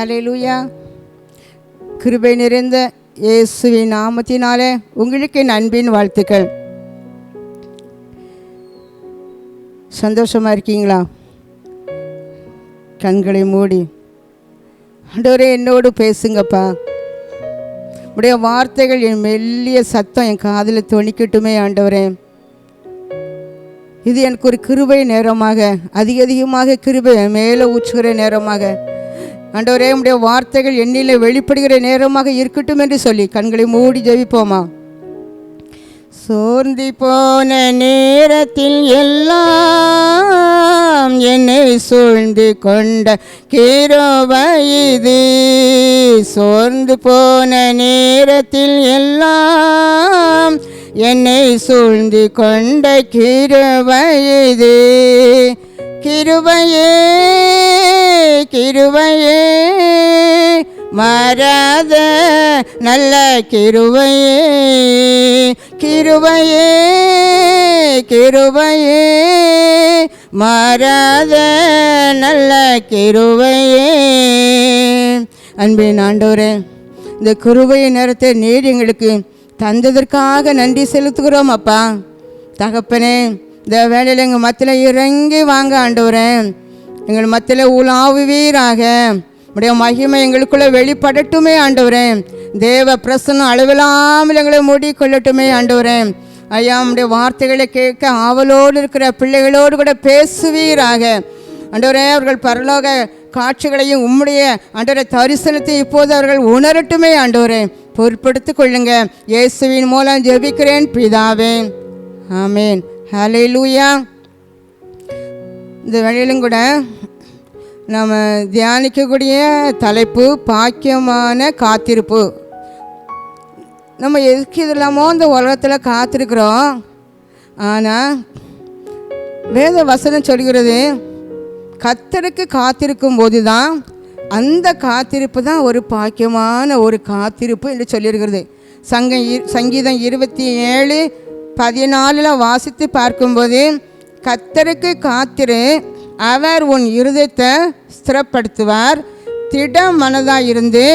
ஹல்லேலூயா. கிருபை நிறைந்த இயேசுவின் நாமத்தினாலே உங்களுக்கு என் அன்பின் வாழ்த்துக்கள். சந்தோஷமாக இருக்கீங்களா? கண்களை மூடி ஆண்டவரே என்னோடு பேசுங்கப்பா. உடைய வார்த்தைகள் என் மெல்லிய சத்தம் என் காதில் தொனிக்கட்டுமே ஆண்டவரே. இது எனக்கு ஒரு கிருபை நேரமாக, அதிகமாக கிருபை மேலே ஊற்றுகிற நேரமாக ஆண்டவரே, உடைய வார்த்தைகள் என்னில் வெளிப்படுகிற நேரமாக இருக்கட்டும் என்று சொல்லி கண்களை மூடி ஜெபிப்போமா. சோர்ந்து போன நேரத்தில் எல்லாம் என்னை சூழ்ந்து கொண்ட கிருபை இது. சோர்ந்து போன நேரத்தில் எல்லாம் என்னை சூழ்ந்து கொண்ட கிருபை இது. கிருபையே கிருபையே மாறாத நல்ல கிருபையே. கிருபையே கிருபையே மாறாத நல்ல கிருபையே. அன்பின் ஆண்டவரே, இந்த கிருபையை நேரத்தை நீர் எங்களுக்கு தந்ததற்காக நன்றி செலுத்துகிறோம் அப்பா. தகப்பனே, இந்த வேலையில் எங்கள் மத்தியில் இறங்கி வாங்க ஆண்டவரே. எங்கள் மத்தியில் உலாவுவீராக. உடைய மகிமை எங்களுக்குள்ளே வெளிப்படட்டுமே ஆண்டவரே. தேவ பிரசன்னம் அளவில்லாமல் எங்களை மூடிக்கொள்ளட்டுமே ஆண்டவரே. ஐயா, உடைய வார்த்தைகளை கேட்க ஆவலோடு இருக்கிற பிள்ளைகளோடு கூட பேசுவீராக ஆண்டவரே. அவர்கள் பரலோக காட்சிகளையும் உம்முடைய ஆண்டவரை தரிசனத்தை இப்போது அவர்கள் உணரட்டுமே ஆண்டவரே. பொறுப்படுத்திக் கொள்ளுங்க. இயேசுவின் மூலம் ஜெபிக்கிறேன் பிதாவே, ஆமேன். ஹல்லேலூயா. இந்த வழியிலும் கூட நம்ம தியானிக்கக்கூடிய தலைப்பு பாக்கியமான காத்திருப்பு. நம்ம எதுக்கு இதெல்லாமோ இந்த உலகத்தில் காத்திருக்கிறோம். ஆனால் வேத வசனம் சொல்கிறது, கர்த்தருக்கு காத்திருக்கும் போது தான் அந்த காத்திருப்பு தான் ஒரு பாக்கியமான ஒரு காத்திருப்பு என்று சொல்லியிருக்கிறது. சங்கீதம் 27:14 வாசித்து பார்க்கும்போது, கர்த்தருக்கு காத்திரு, அவர் உன் இருதயத்தை ஸ்திரப்படுத்துவார், திட மனதாக இருந்து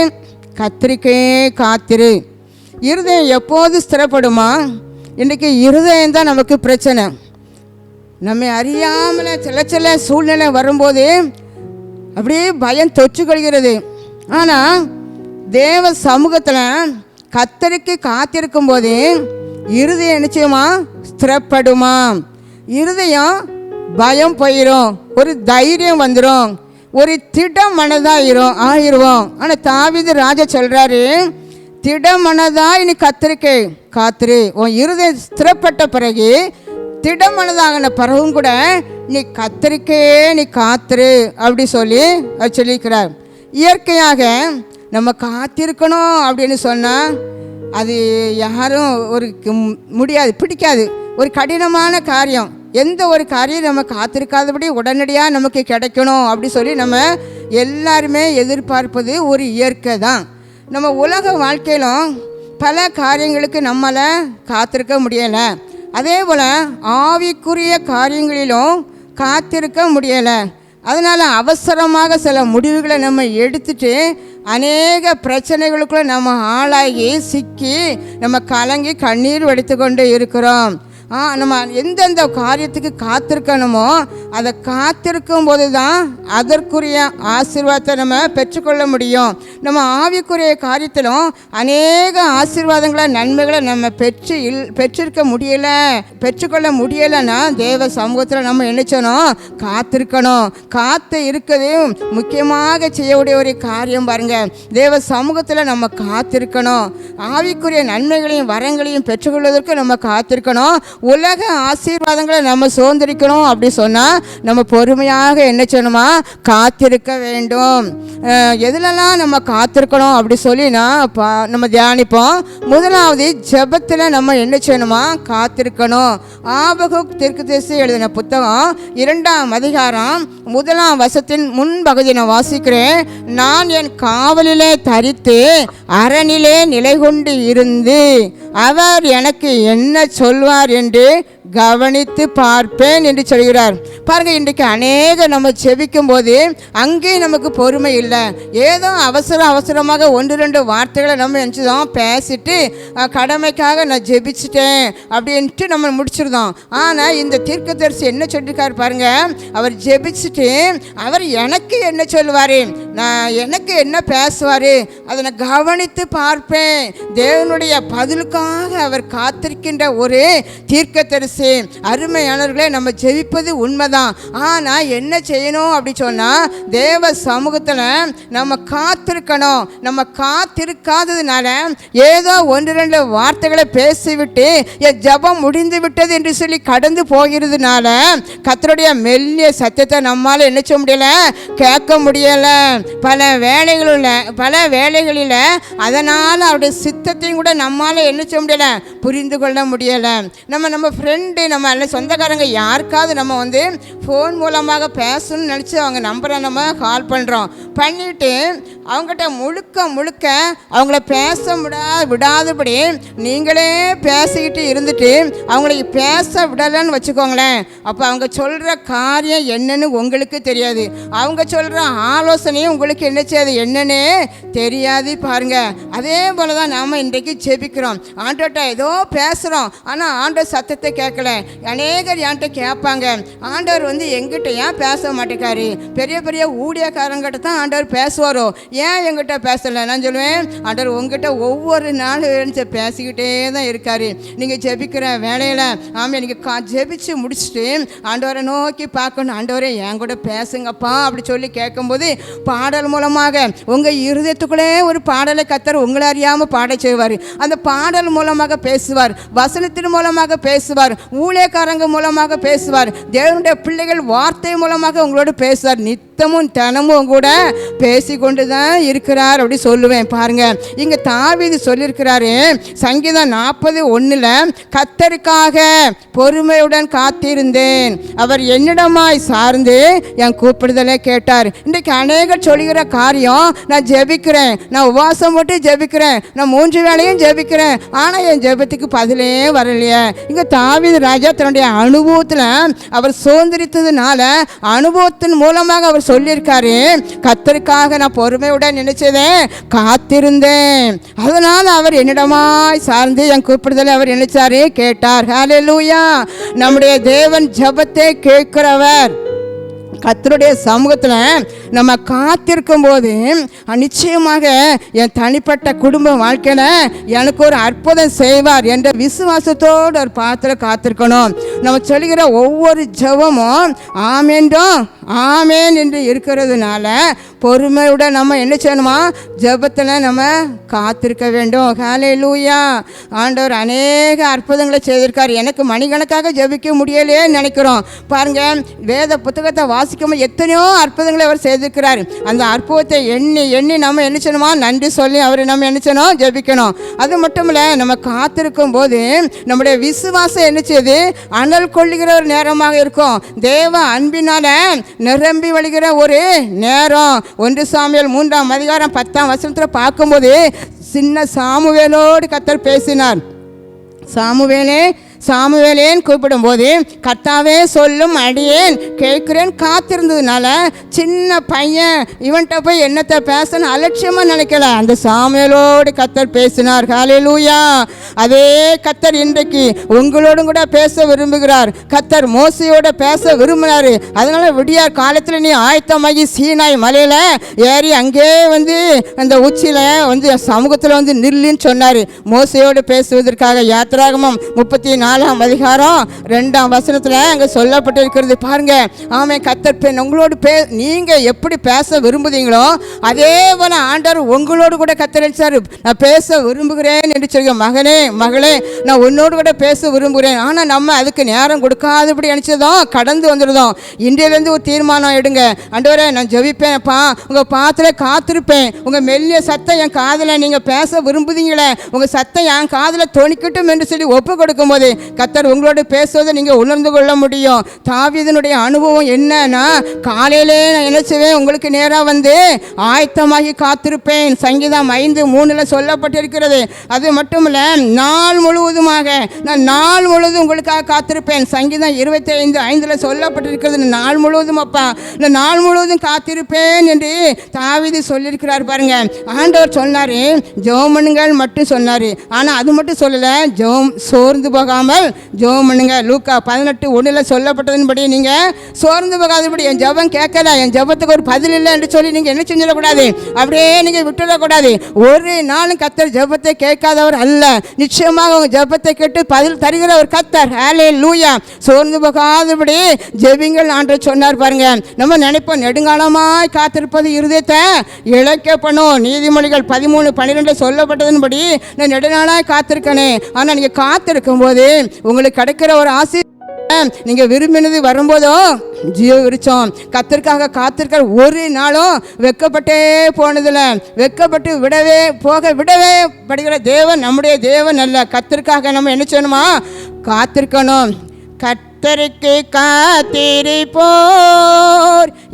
கர்த்தருக்கே காத்திரு. இருதயம் எப்போது ஸ்திரப்படுமா? இன்றைக்கி இருதயம்தான் நமக்கு பிரச்சனை. நம்ம அறியாமல் சில சூழ்நிலை வரும்போது அப்படியே பயம் தொற்று கொள்கிறது. ஆனால் தேவ சமூகத்தில் கர்த்தருக்கு காத்திருக்கும் போது இருதயம் நிச்சயமா ஸ்திரப்படுமா? இருதயம் பயம் போயிடும், ஒரு தைரியம் வந்துடும், ஒரு திட மனதாக ஆயிடுவோம். ஆனால் தாவீது ராஜா சொல்கிறாரு, திட மனதாக இனி கர்த்தருக்கே காத்திரு. உன் இருதயம் ஸ்திரப்பட்ட பிறகு, திடமனதாகின பிறகும் கூட நீ கர்த்தருக்கே நீ காத்திரு அப்படி சொல்லி அவர் சொல்லியிருக்கிறார். இயற்கையாக நம்ம காத்திருக்கணும் அப்படின்னு சொன்னால் அது யாரும் ஒரு முடியாது, பிடிக்காது. ஒரு கடினமான காரியம். எந்த ஒரு காரியம் நம்ம காத்திருக்காதபடி உடனடியாக நமக்கு கிடைக்கணும் அப்படி சொல்லி நம்ம எல்லாருமே எதிர்பார்ப்பது ஒரு இயற்கை தான். நம்ம உலக வாழ்க்கையிலும் பல காரியங்களுக்கு நம்மளை காத்திருக்க முடியலை. அதே போல் ஆவிக்குரிய காரியங்களிலும் காத்திருக்க முடியலை. அதனால் அவசரமாக சில முடிவுகளை நம்ம எடுத்துட்டு அநேக பிரச்சனைகளுக்குள்ளே நம்ம ஆளாகி சிக்கி நம்ம கலங்கி கண்ணீர் வடித்து கொண்டு இருக்கிறோம். நம்ம எந்தெந்த காரியத்துக்கு காத்திருக்கணுமோ அதை காத்திருக்கும் போது தான் அதற்குரிய ஆசீர்வாதத்தை நம்ம பெற்றுக்கொள்ள முடியும். நம்ம ஆவிக்குரிய காரியத்திலும் அநேக ஆசீர்வாதங்களை நன்மைகளை நம்ம பெற்றுக்கொள்ள முடியலைன்னா தேவ சமூகத்தில் நம்ம நினைச்சோம் காத்திருக்கணும். காத்து இருக்கதையும் முக்கியமாக செய்யக்கூடிய ஒரு காரியம் பாருங்க. தேவ சமூகத்தில் நம்ம காத்திருக்கணும். ஆவிக்குரிய நன்மைகளையும் வரங்களையும் பெற்றுக்கொள்வதற்கு நம்ம காத்திருக்கணும். உலக ஆசீர்வாதங்களை நம்ம சுதந்திரிக்கணும் அப்படி சொன்னால் நம்ம பொறுமையாக என்ன செய்யணுமா? காத்திருக்க வேண்டும். எதுலலாம் நம்ம காத்திருக்கணும் அப்படி சொல்லி நம்ம தியானிப்போம். முதலாவது ஜெபத்தில் நம்ம என்ன செய்யணுமா? காத்திருக்கணும். ஆபகுக் தீர்க்கதரிசி எழுதின புத்தகம் 2ஆம் அதிகாரம் 1ஆம் வசனத்தின் முன்பகுதி நான் வாசிக்கிறேன். நான் என் காவலிலே தரித்து அரணிலே நிலை கொண்டு இருந்து அவர் எனக்கு என்ன சொல்வார் என்று என்று கவனித்து பார்ப்பேன் என்று சொல்கிறார். பாருங்க, இன்றைக்கு அநேக நம்ம ஜெபிக்கும் போது அங்கே நமக்கு பொறுமை இல்லை. ஏதோ அவசரமாக 1-2 வார்த்தைகளை நம்ம நினச்சிதான் பேசிட்டு கடமைக்காக நான் ஜெபிச்சிட்டேன் அப்படின்ட்டு நம்ம முடிச்சிருந்தோம். ஆனால் இந்த தீர்க்கதரிசி என்ன சொல்லியிருக்காரு பாருங்க, அவர் ஜெபிச்சுட்டு அவர் எனக்கு என்ன சொல்லுவார், நான் எனக்கு என்ன பேசுவார் அதை நான் கவனித்து பார்ப்பேன். தேவனுடைய பதிலுக்காக அவர் காத்திருக்கின்ற ஒரு தீர்க்கதரிசி. அருமையானவர்களே, நம்ம ஜெபிப்பது உண்மைதான். ஆனால் என்ன செய்யணும் அப்படி சொன்னால், தேவ சமூகத்தில் நம்ம காத்திருக்கணும். நம்ம காத்திருக்காததுனால ஏதோ 1-2 வார்த்தைகளை பேசிவிட்டு என் ஜபம் முடிந்து விட்டது என்று சொல்லி கடந்து போகிறதுனால கர்த்தருடைய மெல்லிய சத்தத்தை நம்மால் என்ன செய்ய முடியல, கேட்க முடியலை. பல வேளைகளில் அதனால் அவருடைய சித்தத்தையும் கூட நம்மால் என்ன செய்ய முடியலை, புரிந்து கொள்ள முடியலை. நம்ம ஃப்ரெண்டு, நம்ம சொந்தக்காரங்க யாருக்காவது நம்ம வந்து ஃபோன் மூலமாக பேசணும்னு நினச்சி அவங்க நம்பரை நம்ம கால் பண்ணுறோம். பண்ணிவிட்டு அவங்ககிட்ட முழுக்க அவங்கள பேச விடாதபடி நீங்களே பேசிக்கிட்டு இருந்துட்டு அவங்களுக்கு பேச விடலைன்னு வச்சுக்கோங்களேன். அப்போ அவங்க சொல்கிற காரியம் என்னன்னு உங்களுக்கு தெரியாது, அவங்க சொல்கிற ஆலோசனையும் உங்களுக்கு என்ன செய்யாது, என்னன்னே தெரியாது. பாருங்க, அதே போல தான் நாம் இன்றைக்கு ஜெபிக்கிறோம். ஆண்டவர்கிட்ட ஏதோ பேசுகிறோம், ஆனால் ஆண்டவர் சத்தத்தை கேட்கல. அநேகர் என்கிட்ட கேட்பாங்க, ஆண்டவர் வந்து எங்கிட்ட ஏன் பேச மாட்டேக்காரு, பெரிய ஊழியக்காரங்கிட்ட தான் ஆண்டவர் பேசுவாரோ, ஏன் எங்கிட்ட பேசலை? நான் சொல்லுவேன், ஆண்டவர் உங்ககிட்ட ஒவ்வொரு நாளும் பேசிக்கிட்டே தான் இருக்காரு. நீங்கள் ஜெபிக்கிற வேலையில் நீங்கள் ஜெபிச்சு முடிச்சுட்டு ஆண்டவரை நோக்கி பார்க்கணும், ஆண்டவரே என் கூட பேசுங்கப்பா அப்படி சொல்லி கேட்கும்போது பாடல் மூலமாக உங்கள் இருதயத்துக்குள்ளே ஒரு பாடலை கர்த்தர் உங்களை அறியாமல் பாட செய்வார். அந்த பாடல் மூலமாக பேசுவார், வசனத்தின் மூலமாக பேசுவார், ஊழியக்காரங்க மூலமாக பேசுவார், தேவனுடைய பிள்ளைகள் வார்த்தை மூலமாக உங்களோட பேசுவார். நித்தமும் தினமும் கூட பேசி கொண்டு தான் இருக்கிறார் அப்படி சொல்லுவேன். பாருங்க, இங்க தாவீது சொல்லியிருக்கிறாரு, சங்கீதம் 40:1 கர்த்தருக்காக பொறுமையுடன் காத்திருந்தேன், அவர் என்னிடமாய் சார்ந்து என் கூப்பிடுதலை கேட்டார். இன்றைக்கு அநேகர் சொல்லுகிற காரியம், நான் ஜெபிக்கிறேன், நான் உபவாசம் போட்டு ஜெபிக்கிறேன், நான் 3 வேளையும் ஜெபிக்கிறேன், ஆனால் என் ஜெபத்துக்கு பதிலே வரலையே. இங்கே தாவீது ராஜா தன்னுடைய அனுபவத்தில் அவர் சுதந்திரித்ததுனால அனுபவத்தின் மூலமாக அவர் சொல்லியிருக்காரு, கர்த்தருக்காக நான் பொறுமையுடன் நினைச்சதேன் காத்திருந்தேன், அதனால் அவர் என்னிடமாய் சார்ந்து என் கூப்பிடுதலை அவர் நினைச்சாரு, கேட்டார். ஹல்லேலூயா! நம்முடைய தேவன் ஜெபத்தை கேட்கிறவர். கர்த்தருடைய சமூகத்தில் நம்ம காத்திருக்கும் போது நிச்சயமாக என் தனிப்பட்ட குடும்ப வாழ்க்கையில் எனக்கு ஒரு அற்புதம் செய்வார் என்ற விசுவாசத்தோடு ஒரு பாத்திரம் காத்திருக்கணும். நம்ம சொல்லுகிற ஒவ்வொரு ஜெபமும் ஆமென்றும் ஆமேன் என்று இருக்கிறதுனால பொறுமையுடன் நம்ம என்ன செய்யணுமா, ஜெபத்தில் நம்ம காத்திருக்க வேண்டும். ஹல்லேலூயா! ஆண்டவர் அநேக அற்புதங்களை செய்திருக்கார். எனக்கு மணிக்கணக்காக ஜெபிக்க முடியலையே நினைக்கிறோம். பாருங்க, வேத புத்தகத்தை வாசிக்கும் எத்தனையோ அற்புதங்களை அவர் செய்திருக்கிறார். அந்த அற்புதத்தை எண்ணி நம்ம என்ன செய்யணுமா, நன்றி சொல்லி அவரை நம்ம என்ன செய்யணும், ஜெபிக்கணும். அது மட்டும் இல்லை, நம்ம காத்திருக்கும் போது நம்முடைய விசுவாசம் என்ன செய்யுது, அனல் கொள்ளுகிற ஒரு நேரமாக இருக்கும். தேவ அன்பினால நிரம்பி வழிகிற ஒரு நேரம். 1 சாமுவேல் 3:10 பார்க்கும்போது சின்ன சாமுவேலோடு கர்த்தர் பேசினார். சாமுவேலேன்னு கூப்பிடும்போது கர்த்தாவே சொல்லும் அடியேன் கேட்கிறேன் காத்திருந்ததுனால சின்ன பையன் இவன்கிட்ட போய் என்னத்தை பேசணும் அலட்சியமாக நினைக்கல. அந்த சாமுவேலோடு கர்த்தர் பேசினார். ஹல்லேலூயா! அதே கர்த்தர் இன்றைக்கு உங்களோடும் கூட பேச விரும்புகிறார். கர்த்தர் மோசையோட பேச விரும்பினார். அதனால விடியார் காலத்தில் நீ ஆயத்தமாகி சீனாய் மலையில் ஏறி அங்கே அந்த உச்சியில் சமூகத்தில் நில்லுன்னு சொன்னார். மோசையோடு பேசுவதற்காக. யாத்திராகமம் 34:2 அங்கே சொல்லப்பட்டிருக்கிறது. பாருங்க, ஆமென். கர்த்தர் உங்களோடு நீங்கள் எப்படி பேச விரும்புதீங்களோ அதே போல ஆண்டவர் உங்களோடு கூட கர்த்தர் நான் பேச விரும்புகிறேன் என்று சொல்லுங்க. மகனே மகளே, நான் உன்னோடு கூட பேச விரும்புகிறேன். ஆனால் நம்ம அதுக்கு நேரம் கொடுக்காதபடி நினச்சதும் கடந்து வந்துடுதோம். இன்றையிலேருந்து ஒரு தீர்மானம் எடுங்க. ஆண்டவரே, நான் ஜெபிப்பேன்ப்பா, உங்கள் பாத்தில் காத்திருப்பேன், உங்கள் மெல்லிய சத்தம் என் காதில் நீங்கள் பேச விரும்புதீங்களே, உங்கள் சத்தம் என் காதில் தொனிக்கட்டும் என்று சொல்லி ஒப்பு கொடுக்கும்போது கர்த்தர் உங்களோட பேசுவதை நீங்கள் உணர்ந்து கொள்ள முடியும். தாவீதினுடைய அனுபவம் என்னன்னா, காலையிலே நான் என்ன செய்வேன், உங்களுக்கு நேராக வந்து ஆயத்தமாகி காத்திருப்பேன். சங்கீதம் 5:3 சொல்லப்பட்டிருக்கிறது. அது மட்டும் இல்லை, நாள் முழுவதுமாக நான் நாள் முழுவதும் உங்களுக்காக காத்திருப்பேன். சங்கீதம் 25:5 சொல்லப்பட்டிருக்கிறது. நாள் முழுவதும் அப்பா, நான் நாள் முழுவதும் காத்திருப்பேன் என்று தாவீது சொல்லியிருக்கிறார் பாருங்க. ஆண்டவர் சொன்னார் ஜெபம் பண்ணுங்கள் மட்டும் சொன்னார். ஆனால் அது மட்டும் சொல்லலை, சோர்ந்து போகாமல் ஜெபம் பண்ணுங்க. லூக்கா 18:1 சொல்லப்பட்டதன்படி நீங்கள் சோர்ந்து போகாதபடி, என் ஜெபம் கேட்கல, என் ஜெபத்துக்கு ஒரு பதில் இல்லை என்று சொல்லி நீங்கள் என்ன செஞ்சிடக்கூடாது, அப்படியே நீங்கள் விட்டுடக்கூடாது. ஒரு நாளும் கர்த்தர் ஜெபத்தை கேட்காதவர் அல்ல. நிச்சயமாக உங்கள் ஜெபத்தை கேட்டு பதில் தருகிற ஒரு கர்த்தர். ஹல்லேலூயா. சோர்ந்து போகாதபடி ஜெபிங்கள் ஆண்டவர் சொன்னார் பாருங்க. நம்ம நினைப்போம் நெடுங்காலமாய் காத்திருப்பது இருதயத்தை இழைக்க பண்ணும். நீதிமொழிகள் 13:12 சொல்லப்பட்டதன்படி நான் நெடுநாளாய் காத்திருக்கனே. ஆனால் நீங்கள் காத்திருக்கும் போது உங்களுக்கு கிடைக்கிற ஒரு ஆசை, நீங்க விரும்பினது வரும்போதோ ஜீவ விருச்சம். கர்த்தருக்காக காத்திருக்கிற ஒரு நாளும் வெக்கப்பட்டே போனதில்லை. வெக்கப்பட்டு விடவே படுகிற தேவன் நம்முடைய தேவன் அல்ல. கர்த்தருக்காக நம்ம என்ன செய்யணுமா, காத்திருக்கணும். கர்த்தருக்கு காத்திருப்போர்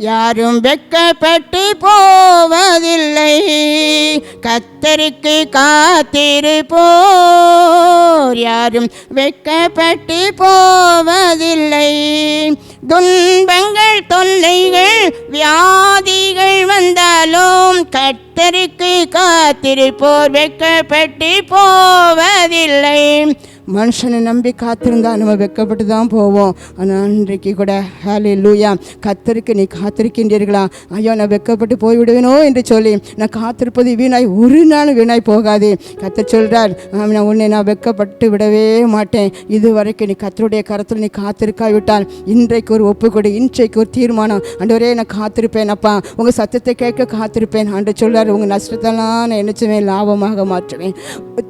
யாரும் வெக்கப்பட்டு போவதில்லை. கர்த்தருக்கு காத்திருப்போர் யாரும் வெக்கப்பட்டு போவதில்லை. துன்பங்கள் தொல்லைகள் வியாதிகள் வந்தாலும் கர்த்தருக்கு காத்திருப்போர் வெக்கப்பட்டு போவதில்லை. மனுஷனை நம்பி காத்திருந்தா நம்ம வெக்கப்பட்டு தான் போவோம். ஆனால் அன்றைக்கு கூட ஹல்லேலூயா, கர்த்தருக்கு நீ காத்திருக்கின்றீர்களா? ஐயோ நான் வெக்கப்பட்டு போய்விடுவேனோ என்று சொல்லி நான் காத்திருப்பது வீணாய் ஒரு நாளும் வீணாய் போகாது. கர்த்தர் சொல்கிறார், நான் உன்னை நான் வெக்கப்பட்டு விடவே மாட்டேன். இது வரைக்கும் நீ கர்த்தருடைய கரத்தில் நீ காத்திருக்காவிட்டால் இன்றைக்கு ஒரு ஒப்புக்கொடு, இன்றைக்கு ஒரு தீர்மானம். ஆண்டவரே நான் காத்திருப்பேன் அப்பா, உங்கள் சத்தத்தை கேட்க காத்திருப்பேன். ஆண்டவர் சொல்கிறார், உங்கள் நஷ்டத்தெல்லாம் நான் நினைச்சுவேன் லாபமாக மாற்றுவேன்,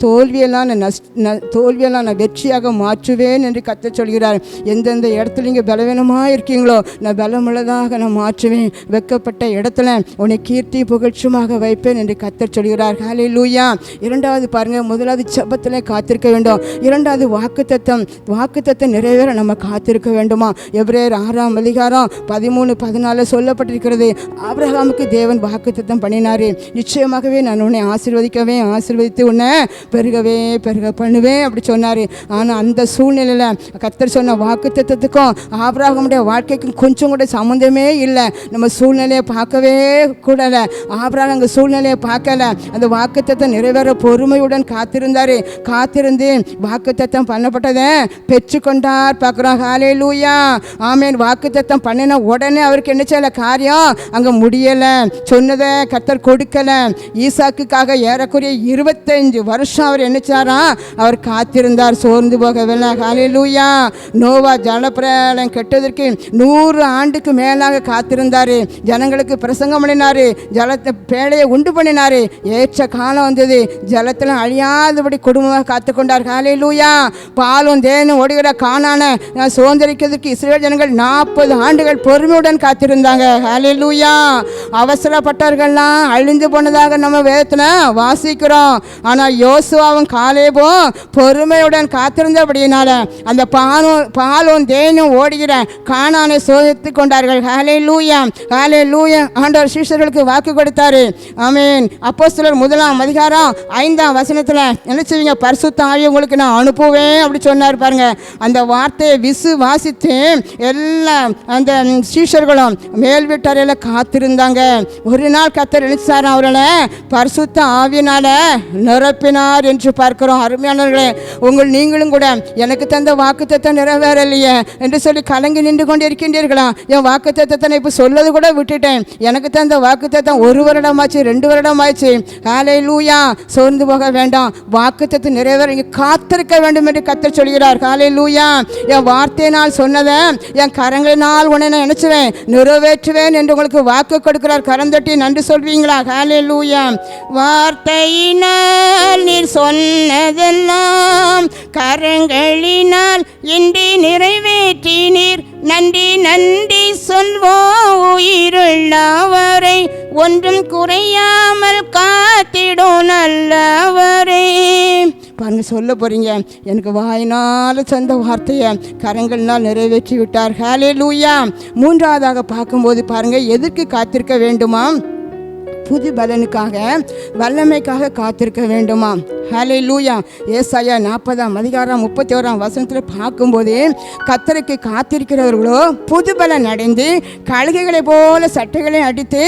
தோல்வியெல்லாம் நான் வெற்றியாக மாற்றுவேன் என்று கர்த்தர் சொல்கிறார். எந்தெந்த இடத்துல நீங்கள் பலவீனமாக இருக்கீங்களோ நான் பலமுள்ளதாக நான் மாற்றுவேன். வெக்கப்பட்ட இடத்துல உன்னை கீர்த்தி புகழ்ச்சியுமாக வைப்பேன் என்று கர்த்தர் சொல்கிறார். ஹல்லேலூயா. இரண்டாவது பாருங்க, முதலாவது ஜெபத்திலே காத்திருக்க வேண்டும். இரண்டாவது வாக்குத்தத்தம் நிறைவேற நம்ம காத்திருக்க வேண்டுமா? எபிரேயர் 6:13-14 சொல்லப்பட்டிருக்கிறது. ஆபிரகாமுக்கு தேவன் வாக்குத்தத்தம் பண்ணினார். நிச்சயமாகவே நான் உன்னை ஆசீர்வதித்து உன்னை பெருக பண்ணுவேன் அப்படி சொன்னார். ஆனால் அந்த சூழ்நிலையில் கர்த்தர் சொன்ன வாக்குத்தத்தத்துக்கும் ஆபிரகாமுடைய வாழ்க்கைக்கும் கொஞ்சம் கூட சம்மந்தமே இல்லை. நம்ம சூழ்நிலையை பார்க்கவே கூடலை. ஆபிரகாம் அங்கே சூழ்நிலையை பார்க்கல. அந்த வாக்குத்தத்தம் நிறைவேற பொறுமையுடன் காத்திருந்து வாக்குத்தத்தம் பண்ணப்பட்டதை பெற்றுக்கொண்டார் பார்க்குறோம். ஹல்லேலூயா. ஆமென். வாக்குத்தத்தம் பண்ணின உடனே அவருக்கு என்ன செய்யலை, காரியம் அங்கே முடியலை. சொன்னதை கர்த்தர் கொடுக்கலை. ஈசாக்குக்காக ஏறக்குறைய 25 வருஷம் அவர் என்னச்சாரா, அவர் காத்திருந்தார், சோர்ந்து போகவில்லை. ஹல்லேலூயா. நோவா ஜலப்பிரளயம் கெட்டதற்கு 100 ஆண்டுக்கு மேலாக காத்திருந்தார். ஜனங்களுக்கு பிரசங்கம் பண்ணினார், ஜலத்தை பேழையை உண்டு பண்ணினார். ஏற்ற காலம் வந்தது, ஜலத்தில் அழியாதபடி குடும்பமாக காத்துக்கொண்டார். ஹல்லேலூயா. பாலும் தேனும் ஓடுகிற கானான சுதந்திரிக்கிறதுக்கு இஸ்ரவேல் ஜனங்கள் 40 ஆண்டுகள் பொறுமையுடன் காத்திருந்தாங்க. ஹல்லேலூயா. அவசரப்பட்டவர்கள்லாம் அழிந்து போனதாக நம்ம வேதத்தில் வாசிக்கிறோம். ஆனால் யோசுவாவும் காலேபும் பொறுமையுடன் காத்திருந்தபடியினால அந்த பாலும் தேனும் ஓடுகிற கானானை சோதித்து கொண்டார்கள். ஹல்லேலூயா. ஆண்டவர் சீஷர்களுக்கு வாக்கு கொடுத்தாரு. ஆமென். அப்போஸ்தலர் 1:5 என்ன செய்வீங்க, பரிசுத்த ஆவியை உங்களுக்கு நான் அனுப்புவேன் அப்படி சொன்னார் பாருங்க. அந்த வார்த்தையை விசுவாசித்து எல்லா அந்த சீஷர்களும் மேல் வீட்டறையில் காத்திருந்தாங்க. ஒரு நாள் கர்த்தர் நினைச்சார், அவர்களை பரிசுத்த ஆவியினால நிரப்பினார் என்று பார்க்கிறோம். அருமையானவர்களே, நீங்களும் கூட எனக்கு தந்த வாக்குத்தத்தம் நிறைவேறலையே என்று சொல்லி கலங்கி நின்று கொண்டு இருக்கின்றீர்களா? என் வாக்குத்தத்தத்தை இப்போ சொல்லது கூட விட்டுட்டேன். எனக்கு தந்த வாக்குத்தத்தம் 1 வருடமாச்சு, 2 வருடமாச்சு. ஹல்லேலூயா. சோர்ந்து போக வேண்டாம். வாக்குத்தத்தம் நிறைவேற இங்கே காத்திருக்க வேண்டும் என்று கர்த்தர் சொல்கிறார். ஹல்லேலூயா. என் வார்த்தையினால் சொன்னதை என் கரங்களினால் உன்னை நான் நினைச்சுவேன், நிறைவேற்றுவேன் என்று உங்களுக்கு வாக்கு கொடுக்கிறார். கரம் தட்டி நன்றி சொல்வீங்களா? ஹல்லேலூயா. வார்த்தையினால் நீர் சொன்னதெல்லாம் கரங்களினால் இன்றி நிறைவேற்றினீர். நன்றி சொல்வோம். உயிருள்ளவரை ஒன்றும் குறையாமல் காத்திடும் நல்லவரே. நீங்கள் சொல்ல போகிறீங்க. எனக்கு வாயினால் சொந்த வார்த்தையை கரங்கள்னால் நிறைவேற்றி விட்டார். ஹல்லேலூயா. மூன்றாவதாக பார்க்கும்போது பாருங்கள், எதற்கு காத்திருக்க வேண்டுமா? புது பலனுக்காக, வல்லமைக்காக காத்திருக்க வேண்டுமா? ஹல்லேலூயா. ஏசாயா 40:31 பார்க்கும்போது, கர்த்தருக்கு காத்திருக்கிறவர்களோ புது பலன் அடைந்து கழுகுகளை போல சட்டைகளை அடித்து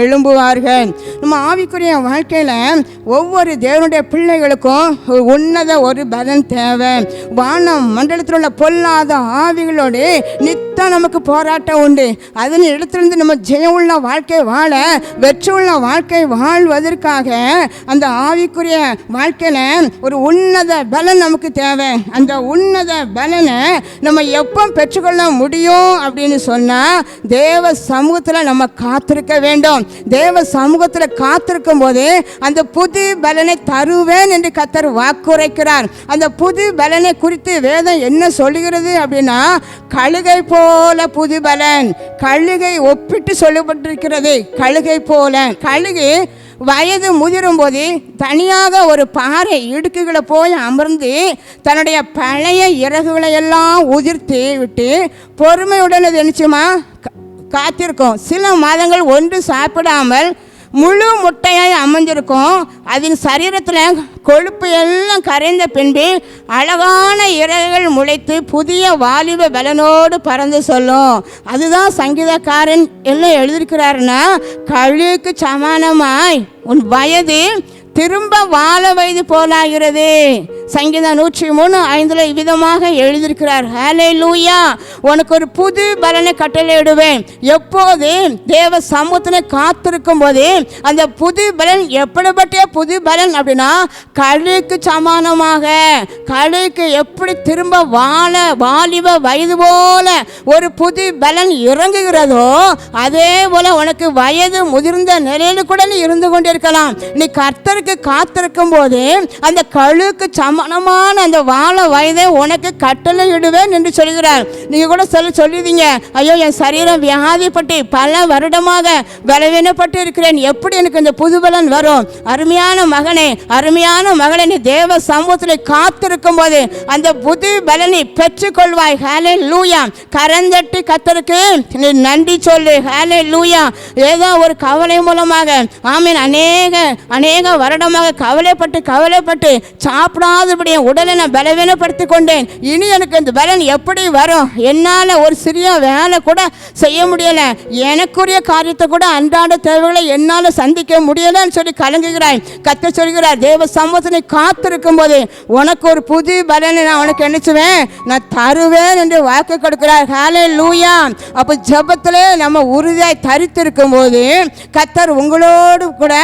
எழும்புவார்கள். நம்ம ஆவிக்குரிய வாழ்க்கையில் ஒவ்வொரு தேவனுடைய பிள்ளைகளுக்கும் உன்னத ஒரு பலன் தேவை. வானம் மண்டலத்தில் உள்ள பொல்லாத ஆவிகளோடு நித்தம் நமக்கு போராட்டம் உண்டு. அதன் இடத்திலிருந்து நம்ம ஜெயம் உள்ள வாழ்க்கை வாழ, வெற்றி உள்ள வாழ்க்கை வாழ்வதற்காக அந்த ஆவிக்குரிய வாழ்க்கையில் ஒரு உன்னத பலன் நமக்கு தேவை. அந்த உன்னத பலனை நம்ம எப்போ பெற்றுக்கொள்ள முடியும் அப்படின்னு சொன்னால், தேவ சமூகத்தில் நம்ம காத்திருக்க வேண்டும். தேவ சமூகத்தில் காத்திருக்கும் போது அந்த புது பலனை தருவேன் என்று கர்த்தர் வாக்குரைக்கிறார். அந்த புது பலனை குறித்து வேதம் என்ன சொல்லுகிறது அப்படின்னா, கழுகை போல புது பலன். கழுகை ஒப்பிட்டு சொல்லப்பட்டிருக்கிறது. கழுகை போல. கழுகு வயது முதிரும் போது தனியாக ஒரு பாறை இடுக்குகளை போய் அமர்ந்து தன்னுடைய பழைய இறகுகளை எல்லாம் உதிர்த்து விட்டு பொறுமையுடன் நினைச்சுமா காத்திருக்கும். சில மாதங்கள் ஒன்று சாப்பிடாமல் முழு முட்டையாய் அமைஞ்சிருக்கும். அதன் சரீரத்தில் கொழுப்பு எல்லாம் கரைந்த பின்பு அழகான இறகுகள் முளைத்து புதிய வாலிப பலனோடு பறந்து சொல்லும். அதுதான் சங்கீதக்காரன் எல்லாம் எழுதியிருக்கிறாருன்னா, கழுகுக்கு சமானமாய் உன் வயது திரும்ப வாழ வயது போலாகிறது. சங்கீதம் 103:5 விதமாக எழுதியிருக்கிறார். ஹல்லேலூயா. உனக்கு ஒரு புது பலனை கட்டளையிடுவேன். எப்போது தேவ சமூகத்தில் காத்திருக்கும் போது அந்த புது பலன் எப்படிப்பட்ட புது பலன் அப்படின்னா, கழுகுக்கு சமானமாக, கழுகுக்கு எப்படி திரும்ப வாலிப வயது போல ஒரு புது பலன் இறங்குகிறதோ, அதே போல உனக்கு வயது முதிர்ந்த நிலையில கூட நீ இருந்து கொண்டிருக்கலாம். நீ கர்த்தருக்கு காத்திருக்கும் போது அந்த கழுகுக்கு சமானமான அந்த வாழ வயதை உனக்கு கட்டளை இடுவேன் என்று சொல்கிறார். நீங்க கூட சொல்லுவீங்க, ஐயோ என் சரீரம் வியாதிப்பட்டு பல வருடமாக பலவீனப்பட்டு இருக்கிறேன், எப்படி எனக்கு இந்த புது பலன் வரும்? அருமையான மகனே, அருமையான மகளே, நீ தேவ சமூகத்தில் காத்திருக்கும் போது அந்த புது பலனை பெற்றுக்கொள்வாய். ஹல்லேலூயா. கரந்தட்டி கர்த்தருக்கு நீ நன்றி சொல்லு. ஹல்லேலூயா. ஏதோ ஒரு கவலை மூலமாக, ஆமீன், அநேக வருடமாக கவலைப்பட்டு சாப்பிடாதபடி உடலை நான் பலவீனப்படுத்தி கொண்டேன். இனி எனக்கு இந்த பலன் எப்படி வரும்? என்னால் ஒரு சிறிய வேலை கூட செய்ய முடியலை, எனக்குரிய காரியத்தை கூட அன்றாட தேவைகளை என்னால் சந்திக்க முடியலைன்னு சொல்லி கலங்குகிறாய். கர்த்தர் சொல்கிறார், தேவ சமூகத்தில் காத்திருக்கும் போது உனக்கு ஒரு புது பலனை நான் உனக்கு நினைச்சுவேன், நான் தருவேன் என்று வாக்கு கொடுக்கிறார். ஹல்லேலூயா. அப்போ ஜெபத்திலே நம்ம உறுதியாய் தரித்திருக்கும் போது கர்த்தர் உங்களோடு கூட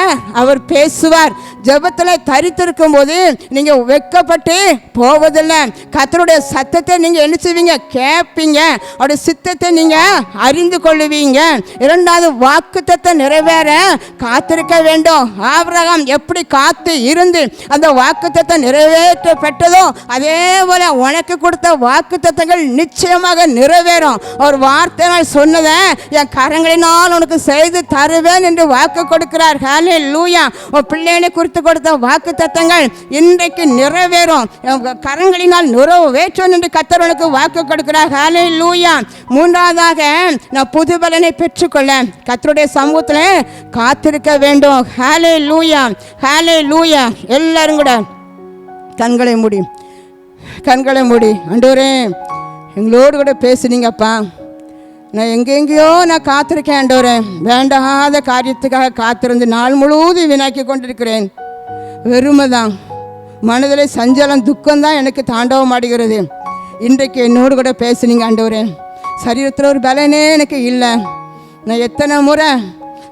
அவர் பேசுவார். ஜெபத்தில் தரித்திருக்கும் போது நீங்க வெட்கப்பட்டு போவதில்லை. கர்த்தருடைய சத்தத்தை நீங்க என்ன செய்வீங்க? கேட்பீங்க. அவருடைய சித்தத்தை நீங்க அறிந்து கொள்ளுவீங்க. இரண்டாவது, வாக்குத்தத்தத்தை நிறைவேற காத்திருக்க வேண்டும். ஆபிரகாம் எப்படி காத்து இருந்து அந்த வாக்குத்தத்தை நிறைவேற்றப்பட்டதோ, அதே போல உனக்கு கொடுத்த வாக்குத்தத்தங்கள் நிச்சயமாக நிறைவேறும். அவர் வார்த்தையால் சொன்னதை என் கரங்களினால் உனக்கு செய்து தருவேன் என்று வாக்கு கொடுக்கிறார். ஹல்லேலூயா. உன் பிள்ளைகளை குறித்து கொடுத்த வாக்கு தத்தங்கள் இன்றைக்கு நிறைவேறும். கரங்களினால் நிறைவேற்றும் என்று கர்த்தர் உனக்கு வாக்கு கொடுக்கிறார். ஹல்லேலூயா. மூன்றாவதாக, நான் புது பலனை பெற்றுக்கொள்ள கர்த்தருடைய சமூகத்தில் காத்திருக்க வேண்டும். ஹல்லேலூயா. ஹல்லேலூயா. எல்லாரும் கூட கண்களை மூடி ஆண்டவரே எங்களோடு கூட பேசுனீங்கப்பா. நான் எங்கெங்கேயோ நான் காத்திருக்கேன் ஆண்டவரே. வேண்டாத காரியத்துக்காக காத்திருந்து நாள் முழுவதும் வீணாக்கி கொண்டிருக்கிறேன். வெறுமைதான், மனதில் சஞ்சலம், துக்கம்தான் எனக்கு தாண்டவம் ஆடுகிறது. இன்றைக்கு என்னோடு கூட பேசுனீங்க ஆண்டவரே. சரீரத்தில் ஒரு பலனே எனக்கு இல்லை. நான் எத்தனை முறை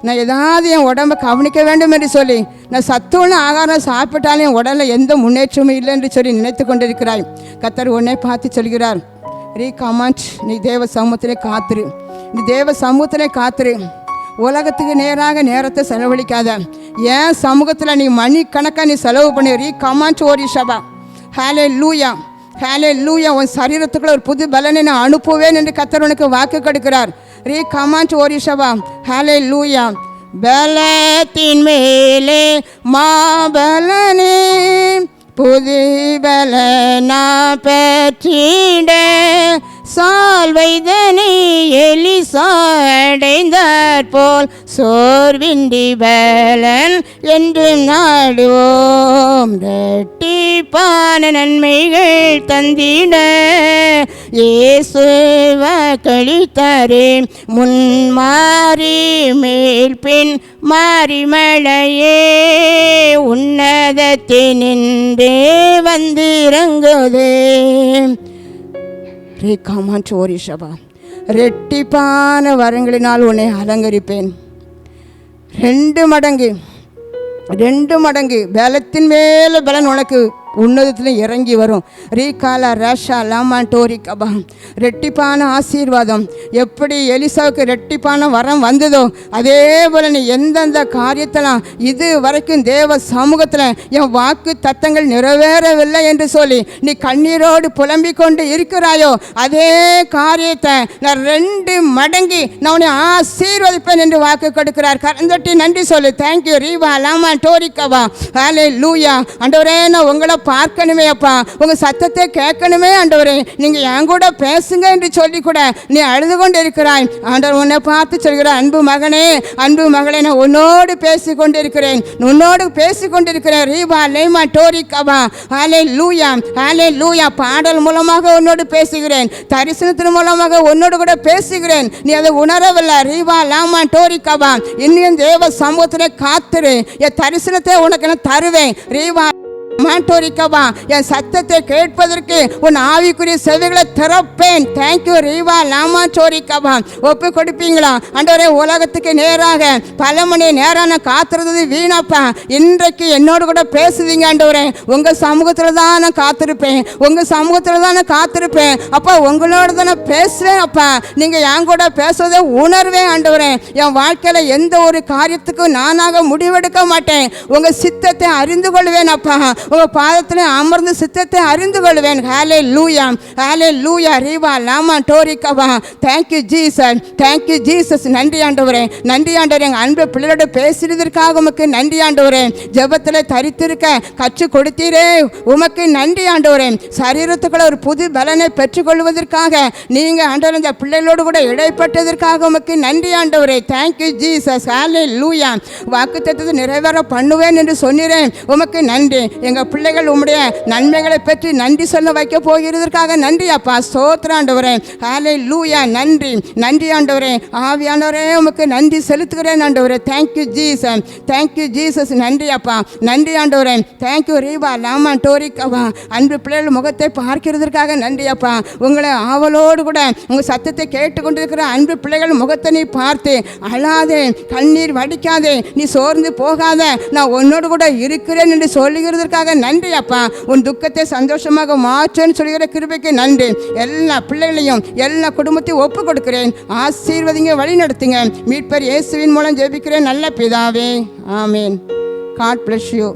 நான் ஏதாவது என் உடம்பை கவனிக்க வேண்டும் என்று சொல்லி நான் சத்துள்ள ஆகாரம் சாப்பிட்டாலும் என் உடலில் எந்த முன்னேற்றமும் இல்லை என்று சொல்லி நினைத்து கொண்டிருக்கிறாய். கர்த்தர் உன்னை பார்த்து சொல்கிறார், ரீகமாண்ட், நீ தேவ சமூகத்திலே காத்திரு. நீ தேவ சமூகத்திலே காத்திரு. உலகத்துக்கு நேராக நேரத்தை செலவழிக்காத. ஏன் சமூகத்தில் நீ மணிக்கணக்காக நீ செலவு பண்ணி ரீகமாண்ட் ஓரி ஷபா. ஹல்லேலூயா. ஹல்லேலூயா. உன் சரீரத்துக்குள்ள ஒரு புது பலனை நான் அனுப்புவேன் என்று கர்த்தர் உனக்கு வாக்கு கொடுக்கிறார். ரீகமாண்ட் ஓரி ஷபா. ஹல்லேலூயா. பலத்தின் மேலே மாபலனே புதுபலனா பெற்றிட சால்வைதனை எலிசா அடைந்தாற் போல் சோர்வின்றி பலன் என்று நாடுவோம். இரட்டிப்பான நன்மைகள் தந்திட இயேசு வாக்களித்தாரே. முன்மாறி மேல் பின் மாறி மழையே உன்னதத்தினின்றே வந்திறங்குதே. ரேகாமாச்சோரிஷபா, ரெட்டிப்பான வரங்களினால் உன்னை அலங்கரிப்பேன். 2 மடங்கு பலத்தின் மேலே பலன் உனக்கு உன்னதத்தில் இறங்கி வரும். ரீகாலா ரஷா லாமான் டோரி கபா, ரெட்டிப்பான ஆசீர்வாதம். எப்படி எலிசாவுக்கு ரெட்டிப்பான வரம் வந்ததோ அதே போல் நீ எந்தெந்த காரியத்தெல்லாம் இது வரைக்கும் தேவ சமூகத்தில் என் வாக்கு தத்தங்கள் நிறைவேறவில்லை என்று சொல்லி நீ கண்ணீரோடு புலம்பிக் கொண்டு இருக்கிறாயோ அதே காரியத்தை நான் 2 மடங்கு நான் உன்னை ஆசீர்வதிப்பேன் என்று வாக்கு கொடுக்கிறார். கரந்தட்டி நன்றி சொல்லு. தேங்க்யூ ரீவா லாமான் டோரி கபா. ஹல்லேலூயா. ஆண்டவரே, நான் உங்களை பார்க்கணுமே அப்பா, உங்கள் சத்தத்தை கேட்கணுமே ஆண்டவரே, நீங்கள் என் கூட பேசுங்க என்று சொல்லி கூட நீ அழுது கொண்டு இருக்கிறாய். ஆண்டவர் உன்னை பார்த்து சொல்கிறார், அன்பு மகனே, அன்பு மகளே, நான் உன்னோடு பேசி கொண்டிருக்கிறேன், உன்னோடு பேசி கொண்டிருக்கிறேன். ரீபா லேமா டோரி கபா. ஹல்லேலூயா, ஹல்லேலூயா. பாடல் மூலமாக உன்னோடு பேசுகிறேன், தரிசனத்தின் மூலமாக உன்னோடு கூட பேசுகிறேன். நீ அதை உணரவில்லை. ரீபா லாமா டோரி கபா. இன்னும் தேவ சமூகத்தில் காத்துரு, என் தரிசனத்தை உனக்கு நான் தருவேன். ரீபா மாட்டோரிக்கவா, என் சத்தத்தை கேட்பதற்கு உன் ஆவிக்குரிய செவிகளை திறப்பேன். தேங்க்யூ ரீவா லாமா சோரிக்கவா. ஒப்பு கொடுப்பீங்களா? ஆண்டவரே, உலகத்துக்கு நேராக பல மணி நேரம் நான் காத்திருந்தது வீணப்பா. இன்றைக்கு என்னோடு கூட பேசுதீங்க ஆண்டவரே. உங்கள் சமூகத்தில் தான் நான் காத்திருப்பேன், உங்கள் சமூகத்தில் தான் நான் காத்திருப்பேன். அப்பா, உங்களோட தான் நான் பேசுவேன் அப்பா. நீங்கள் என் கூட பேசுவதை உணர்வேன் ஆண்டவரே. என் வாழ்க்கையில் எந்த ஒரு காரியத்துக்கும் நானாக முடிவெடுக்க மாட்டேன். உங்கள் சித்தத்தை அறிந்து கொள்வேன் அப்பா. உங்கள் பாதத்தில் அமர்ந்து சித்தத்தை அறிந்து கொள்வேன். Hallelujah, hallelujah. ரீவா லாமா டோரிக்கவா. Thank you Jesus, thank you Jesus. நன்றி ஆண்டவரே, நன்றி ஆண்டவரே. எங்கள் அன்பு பிள்ளைகளோட பேசுறதற்காக உமக்கு நன்றி ஆண்டவரே. ஜெபத்தில் தரித்திருக்க கற்றுக் கொடுத்தீரே, உமக்கு நன்றி ஆண்டவரே. சரீரத்துக்குள்ள ஒரு புது பலனை பெற்றுக்கொள்வதற்காக நீங்கள் ஆண்டவரே இந்த பிள்ளைகளோடு கூட இடைப்பட்டதற்காக உமக்கு நன்றி ஆண்டவரே. Thank you Jesus. ஹல்லேலூயா. வாக்குத்தத்தத்தை நிறைவேற பண்ணுவேன் என்று சொன்னீரேன், உமக்கு நன்றி. எங்கள் பிள்ளைகள் உம்முடைய நன்மைகளை பற்றி நன்றி சொல்ல வைக்க போகிறதற்காக நன்றி அப்பா. ஸ்தோத்திரம் ஆண்டவரே. ஹல்லேலூயா. நன்றி, நன்றி ஆண்டவரே. ஆவியானவரே, உமக்கு நன்றி செலுத்துகிறேன் ஆண்டவரே. Thank you Jesus, thank you Jesus. நன்றி அப்பா, நன்றி ஆண்டவரே. தேங்க்யூ ரீவா லாமா டோரிக்கவா. அன்பு பிள்ளைகள் முகத்தை பார்க்கிறதற்காக நன்றி அப்பா. உங்களை ஆவலோடு கூட உங்கள் சத்தத்தை கேட்டுக்கொண்டிருக்கிற அன்பு பிள்ளைகள் முகத்தை நீ பார்த்து அழாதே, கண்ணீர் வடிக்காதே, நீ சோர்ந்து போகாத, நான் உன்னோடு கூட இருக்கிறேன் என்று சொல்லுகிறதற்காக நன்றி அப்பா. உன் துக்கத்தை சந்தோஷமாக மாற்றேன்னு சொல்லுகிற கிருபைக்கு நன்றி. எல்லா பிள்ளைகளையும் எல்லா குடும்பத்தையும் ஒப்பு கொடுக்கிறேன். ஆசீர்வதிங்க, வழி நடத்துங்க. மீட்பர் இயேசுவின் மூலம் ஜெபிக்கிறேன் நல்ல பிதாவே, ஆமீன். God bless you.